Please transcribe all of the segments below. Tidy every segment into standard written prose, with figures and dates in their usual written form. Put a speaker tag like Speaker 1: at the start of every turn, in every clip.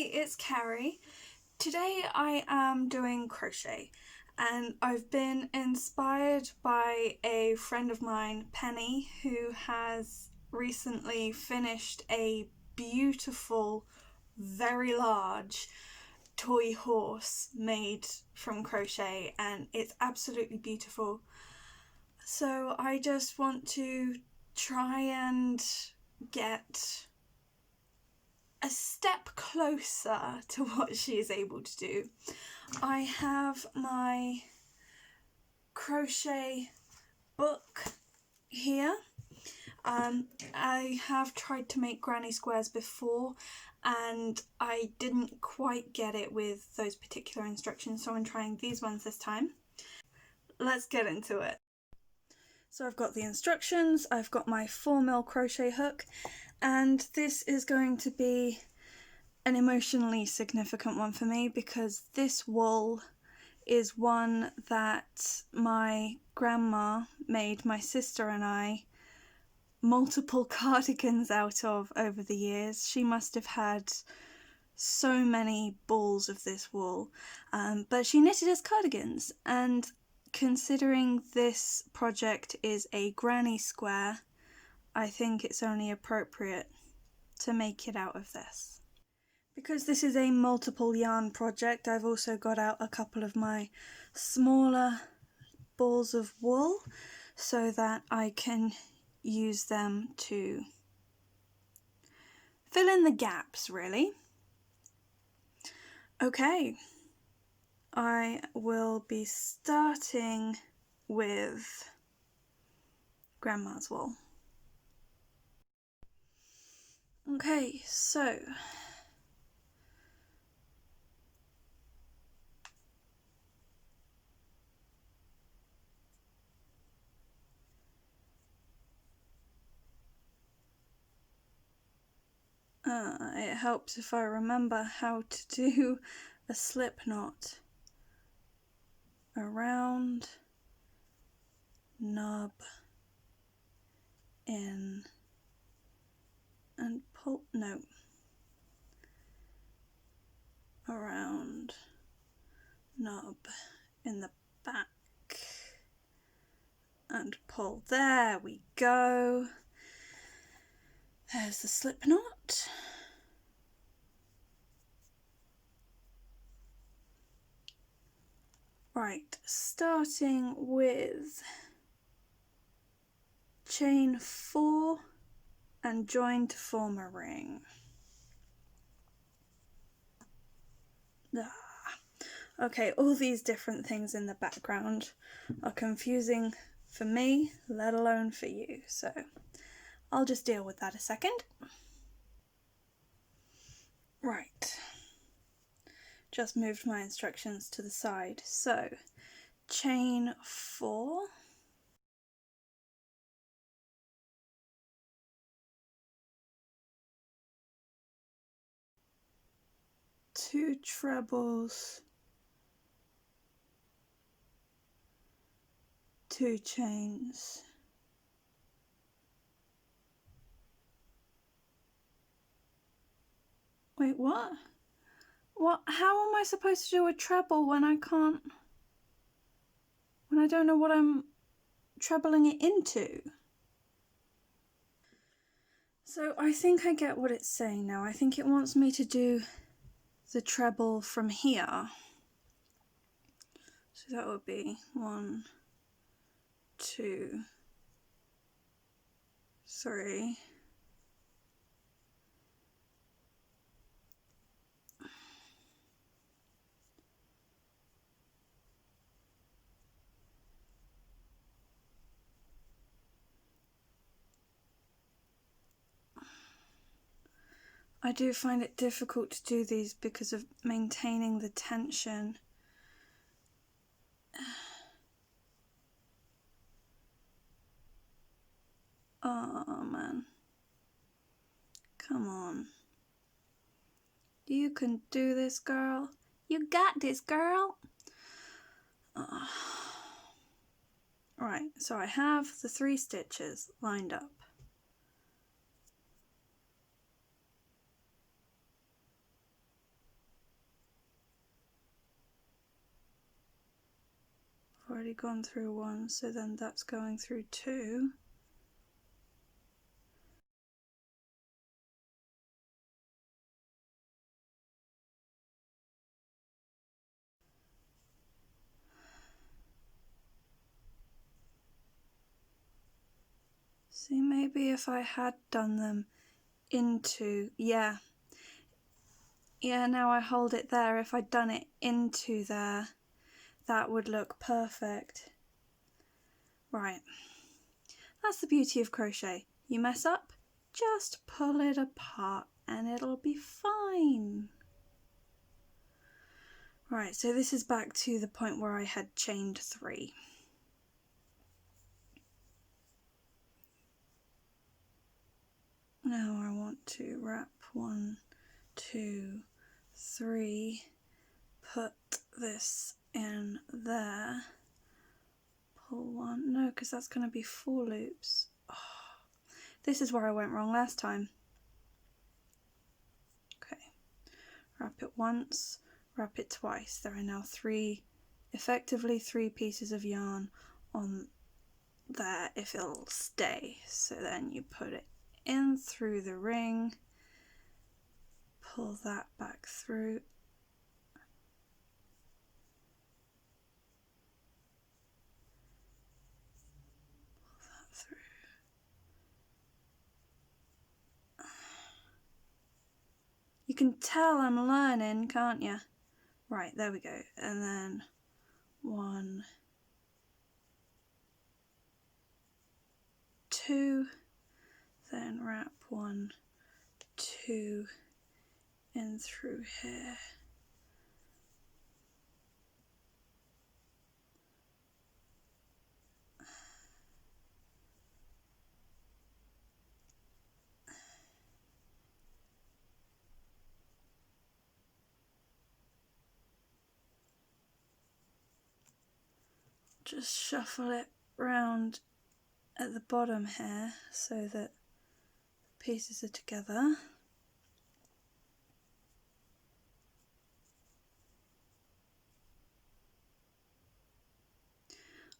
Speaker 1: Hey, it's Carrie. Today I am doing crochet and I've been inspired by a friend of mine, Penny, who has recently finished a beautiful, very large toy horse made from crochet, and it's absolutely beautiful. So I just want to try and get a step closer to what she is able to do. I have my crochet book here. I have tried to make granny squares before and I didn't quite get it with those particular instructions, so I'm trying these ones this time. Let's get into it. So I've got the instructions, I've got my 4mm crochet hook, and this is going to be an emotionally significant one for me because this wool is one that my grandma made my sister and I multiple cardigans out of over the years. She must have had so many balls of this wool, but she knitted us cardigans, and considering this project is a granny square, I think it's only appropriate to make it out of this. Because this is a multiple yarn project, I've also got out a couple of my smaller balls of wool so that I can use them to fill in the gaps, really. Okay, I will be starting with Grandma's wool. Okay, so it helps if I remember how to do a slip knot. Around, nub, in, and pull, no, around, nub, in the back, and pull. There we go. There's the slip knot. Right, starting with chain 4 and join to form a ring. Okay, all these different things in the background are confusing for me, let alone for you, so I'll just deal with that a second. Right, just moved my instructions to the side. So, chain 4, two trebles, 2 chains, wait, what? How am I supposed to do a treble when I don't know what I'm trebling it into? So I think I get what it's saying now. I think it wants me to do the treble from here. So that would be 1, 2, 3. I do find it difficult to do these because of maintaining the tension. Oh man. Come on. You can do this, girl. You got this, girl. Right, so I have the 3 stitches lined up. already gone through one, so then that's going through two. See, maybe if I had done them into, yeah, now I hold it there. If I'd done it into there, that would look perfect. Right, that's the beauty of crochet. You mess up, just pull it apart and it'll be fine. Right, so this is back to the point where I had chained 3. Now I want to wrap 1, 2, 3, put this in there, pull 1, no, because that's going to be 4 loops. Oh, this is where I went wrong last time. Okay, wrap it once, wrap it twice. There are now effectively 3 pieces of yarn on there if it'll stay. So then you put it in through the ring, pull that back through, pull that through. You can tell I'm learning, can't you? Right, there we go. And then 1, 2, then wrap 1, 2 in through here. Just shuffle it round at the bottom here so that the pieces are together.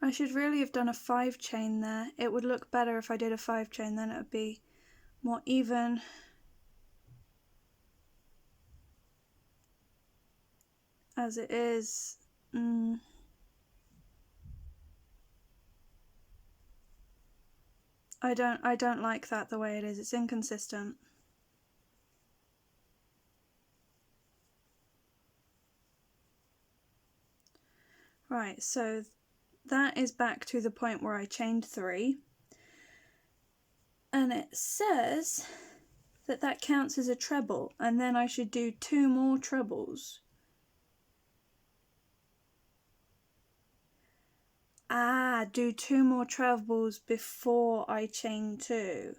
Speaker 1: I should really have done a 5 chain there. It would look better if I did a 5 chain, then it would be more even. As it is, I don't like that the way it is. It's inconsistent. Right, so that is back to the point where I chained 3, and it says that that counts as a treble, and then I should do 2 more trebles. Ah, do 2 more trebles before I chain 2.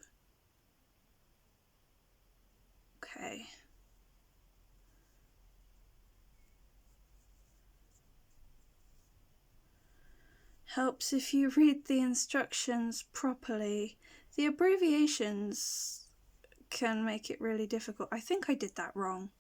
Speaker 1: Okay. Helps if you read the instructions properly. The abbreviations can make it really difficult. I think I did that wrong.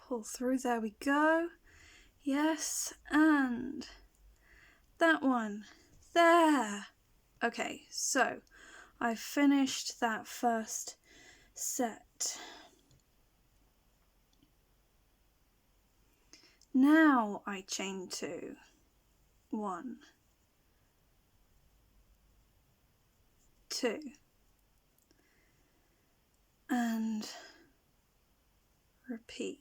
Speaker 1: Pull through, there we go. Yes, and that one there. Okay, so I finished that first set. Now I chain 2. 1, 2, and repeat.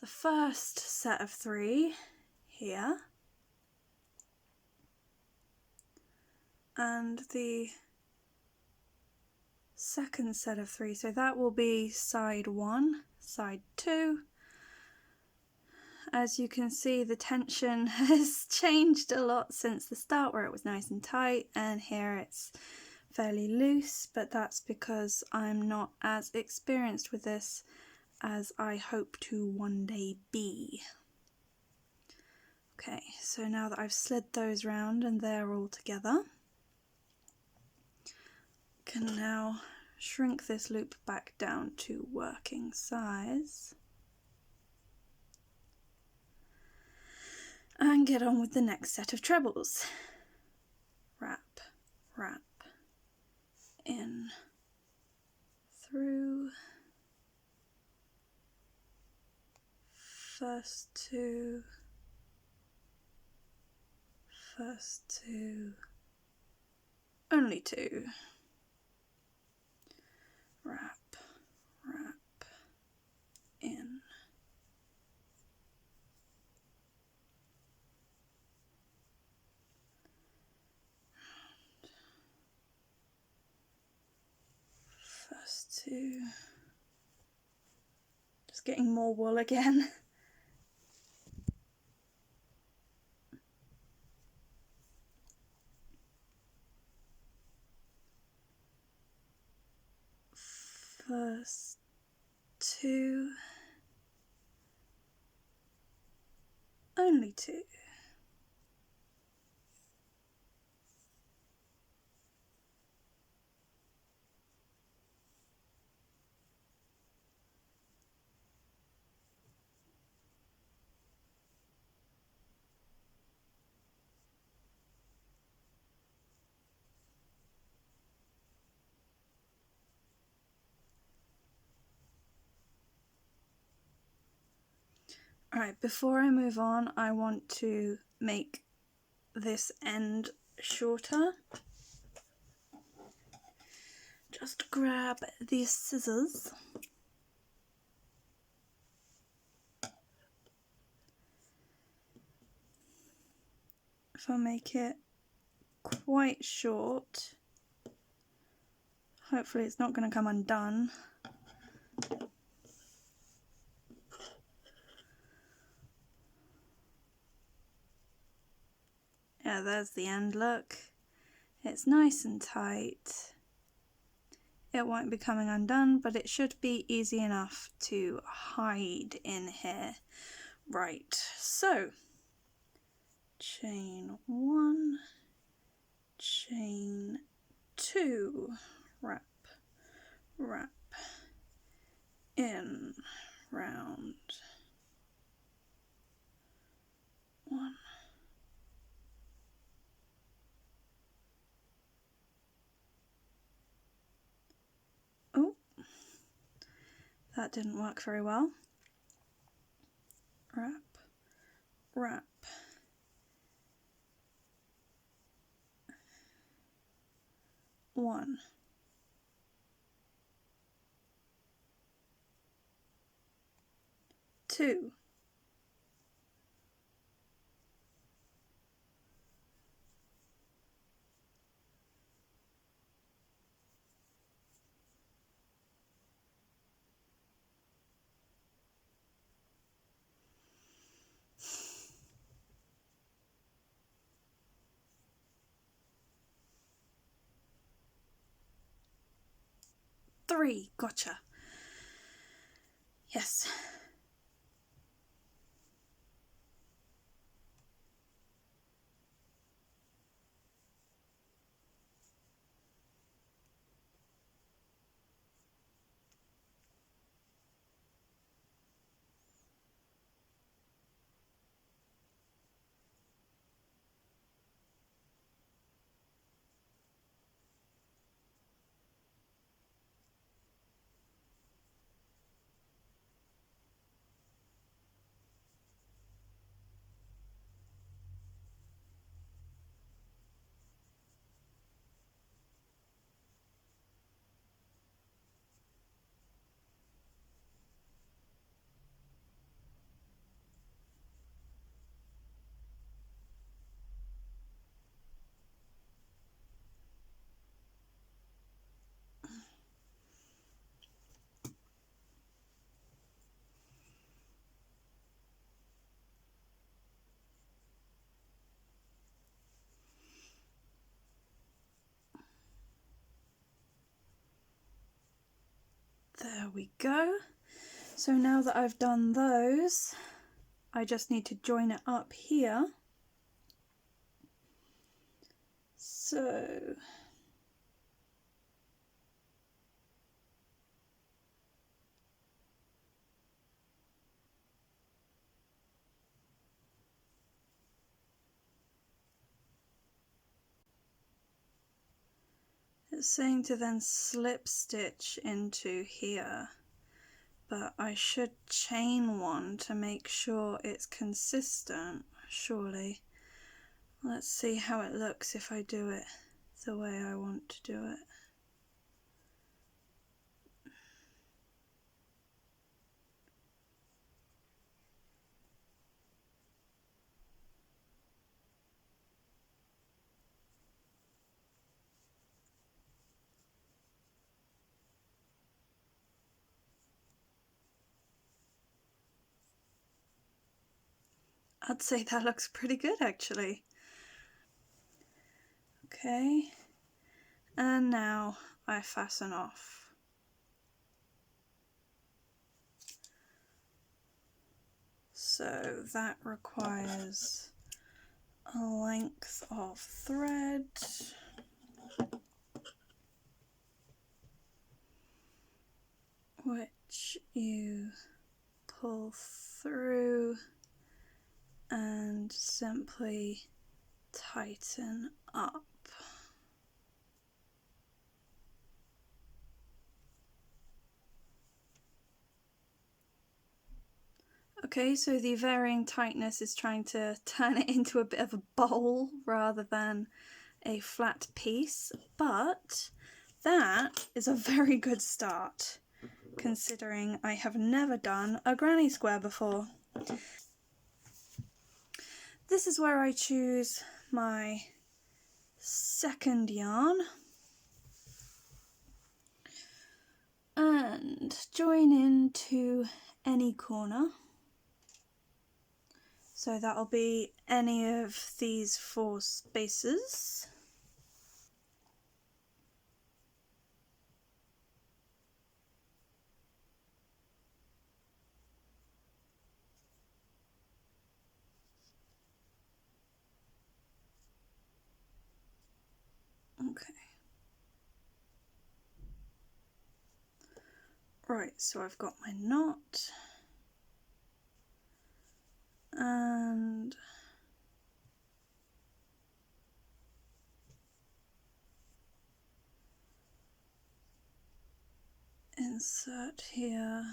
Speaker 1: the first set of 3 here, and the second set of 3, so that will be side 1, side 2. As you can see, the tension has changed a lot since the start, where it was nice and tight, and here it's fairly loose, but that's because I'm not as experienced with this as I hope to one day be. Okay, so now that I've slid those round and they're all together, I can now shrink this loop back down to working size and get on with the next set of trebles. Wrap, wrap, in, through, first 2, first 2, only 2, wrap, wrap, in, first 2, just getting more wool again. First 2, only 2. Alright, before I move on, I want to make this end shorter. Just grab these scissors. If I make it quite short, hopefully it's not going to come undone. Yeah, there's the end look. It's nice and tight. It won't be coming undone, but it should be easy enough to hide in here. Right, so chain 1, chain 2, wrap, wrap, in, round, 1, oh, that didn't work very well, wrap, wrap, 1, 2, 3, gotcha. Yes. we go. So now that I've done those, I just need to join it up here. So it's saying to then slip stitch into here, but I should chain one to make sure it's consistent, surely. Let's see how it looks if I do it the way I want to do it. I'd say that looks pretty good actually. Okay, and now I fasten off. So that requires a length of thread, which you pull through and simply tighten up. Okay, so the varying tightness is trying to turn it into a bit of a bowl rather than a flat piece, but that is a very good start considering I have never done a granny square before. This is where I choose my second yarn and join into any corner. So that'll be any of these 4 spaces. Okay. Right, so I've got my knot and insert here,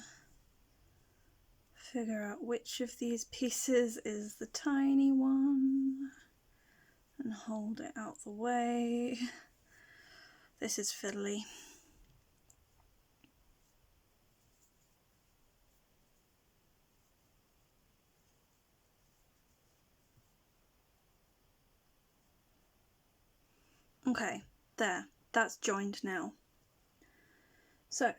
Speaker 1: figure out which of these pieces is the tiny one and hold it out the way. This is fiddly. Okay, there, that's joined now. So,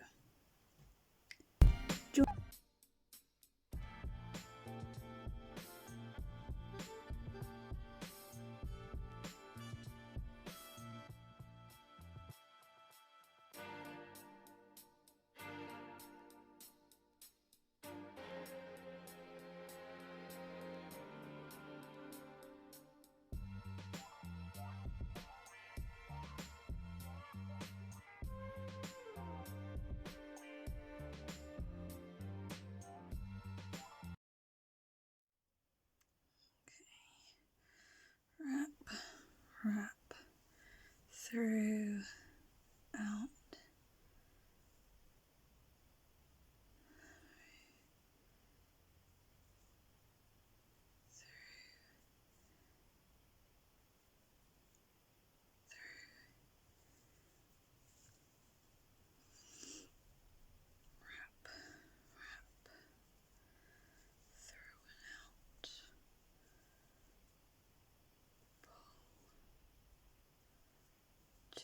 Speaker 1: wrap through, out, wrap, through and out, pull, 2,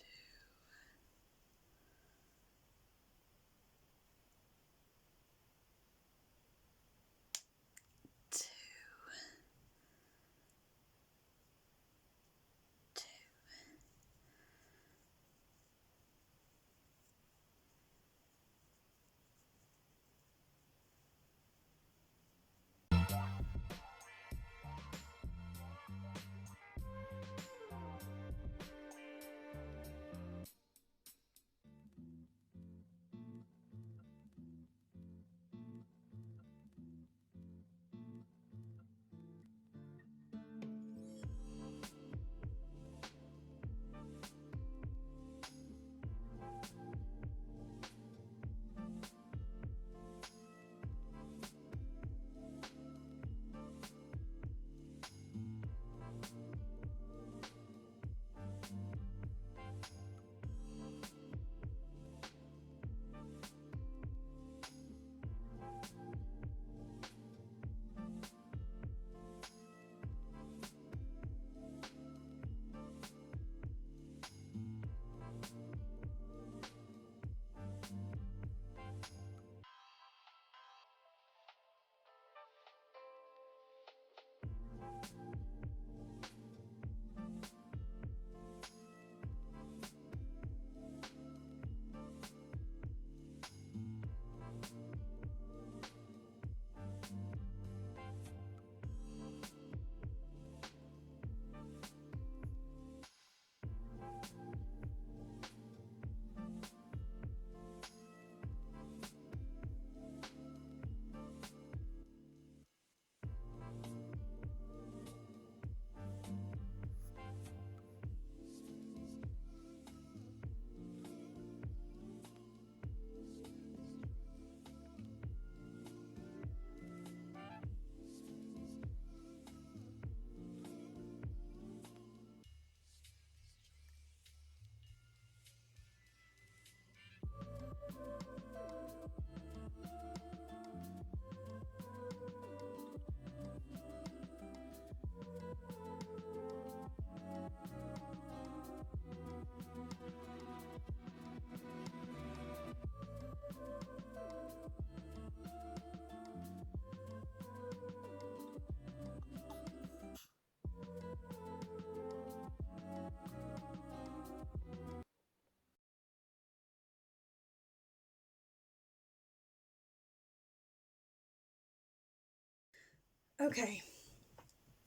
Speaker 1: Okay,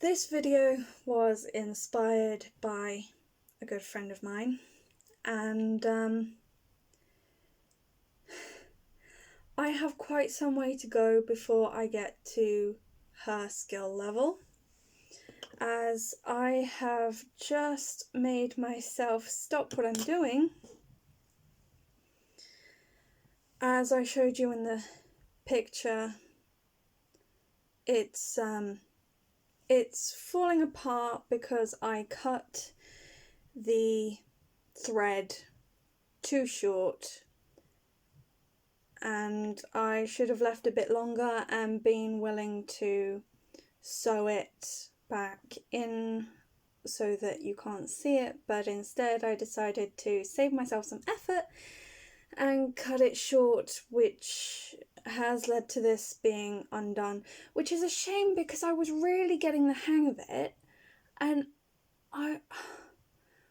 Speaker 1: this video was inspired by a good friend of mine, and I have quite some way to go before I get to her skill level, as I have just made myself stop what I'm doing. As I showed you in the picture, it's falling apart because I cut the thread too short, and I should have left a bit longer and been willing to sew it back in so that you can't see it, but instead I decided to save myself some effort and cut it short, which has led to this being undone, which is a shame because I was really getting the hang of it, and I'm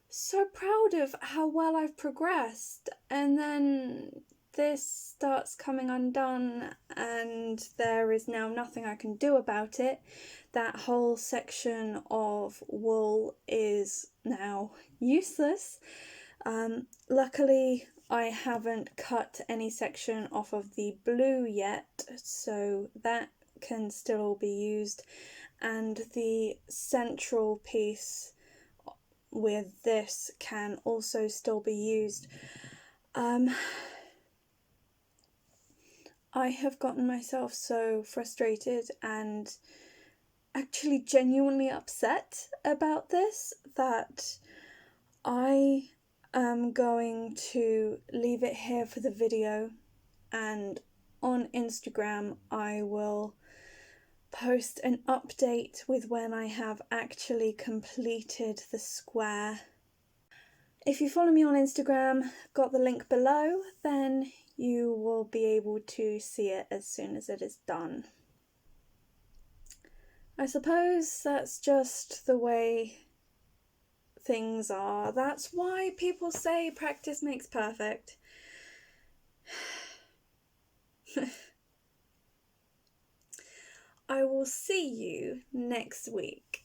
Speaker 1: so proud of how well I've progressed, and then this starts coming undone and there is now nothing I can do about it. That whole section of wool is now useless. Luckily I haven't cut any section off of the blue yet, so that can still be used, and the central piece with this can also still be used. I have gotten myself so frustrated and actually genuinely upset about this that I am going to leave it here for the video, and on Instagram I will post an update with when I have actually completed the square. If you follow me on Instagram, got the link below, then you will be able to see it as soon as it is done. I suppose that's just the way things are. That's why people say practice makes perfect. I will see you next week.